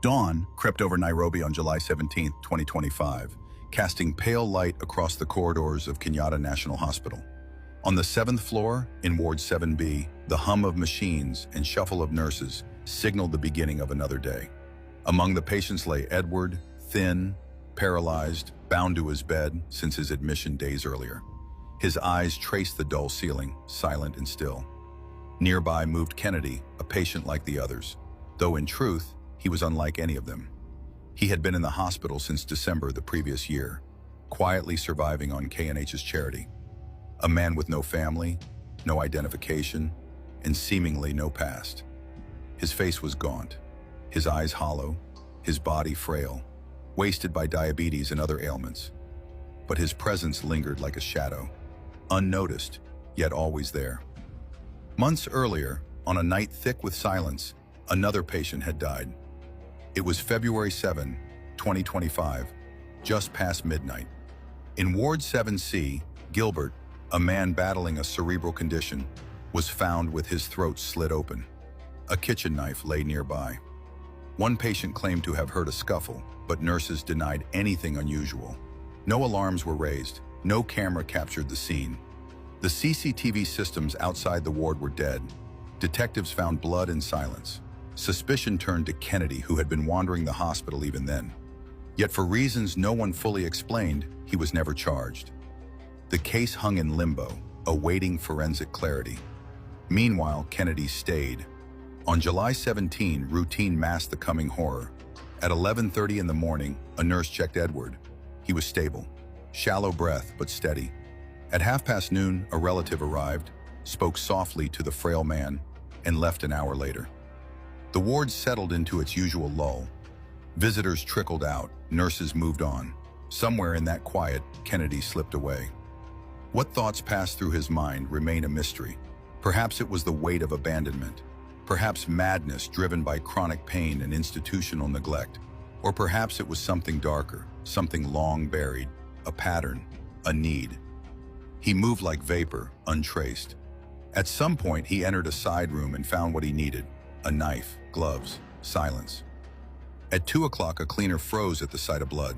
Dawn crept over Nairobi on July 17, 2025, casting pale light across the corridors of Kenyatta National Hospital. On the 7th floor, in Ward 7B, the hum of machines and shuffle of nurses signaled the beginning of another day. Among the patients lay Edward, thin, paralyzed, bound to his bed since his admission days earlier. His eyes traced the dull ceiling, silent and still. Nearby moved Kennedy, a patient like the others, though in truth, he was unlike any of them. He had been in the hospital since December the previous year, quietly surviving on KNH's charity. A man with no family, no identification, and seemingly no past. His face was gaunt, his eyes hollow, his body frail, wasted by diabetes and other ailments. But his presence lingered like a shadow, unnoticed, yet always there. Months earlier, on a night thick with silence, another patient had died. It was February 7, 2025, just past midnight. In Ward 7C, Gilbert, a man battling a cerebral condition, was found with his throat slit open. A kitchen knife lay nearby. One patient claimed to have heard a scuffle, but nurses denied anything unusual. No alarms were raised, no camera captured the scene. The CCTV systems outside the ward were dead. Detectives found blood and silence. Suspicion turned to Kennedy, who had been wandering the hospital even then. Yet for reasons no one fully explained, he was never charged. The case hung in limbo, awaiting forensic clarity. Meanwhile, Kennedy stayed. On July 17, routine masked the coming horror. At 11:30 in the morning, a nurse checked Edward. He was stable, shallow breath but steady. At noon, a relative arrived, spoke softly to the frail man, and left an hour later. The ward settled into its usual lull. Visitors trickled out, nurses moved on. Somewhere in that quiet, Kennedy slipped away. What thoughts passed through his mind remain a mystery. Perhaps it was the weight of abandonment. Perhaps madness driven by chronic pain and institutional neglect. Or perhaps it was something darker, something long buried, a pattern, a need. He moved like vapor, untraced. At some point, he entered a side room and found what he needed: a knife, gloves, silence. At 2 o'clock, a cleaner froze at the sight of blood.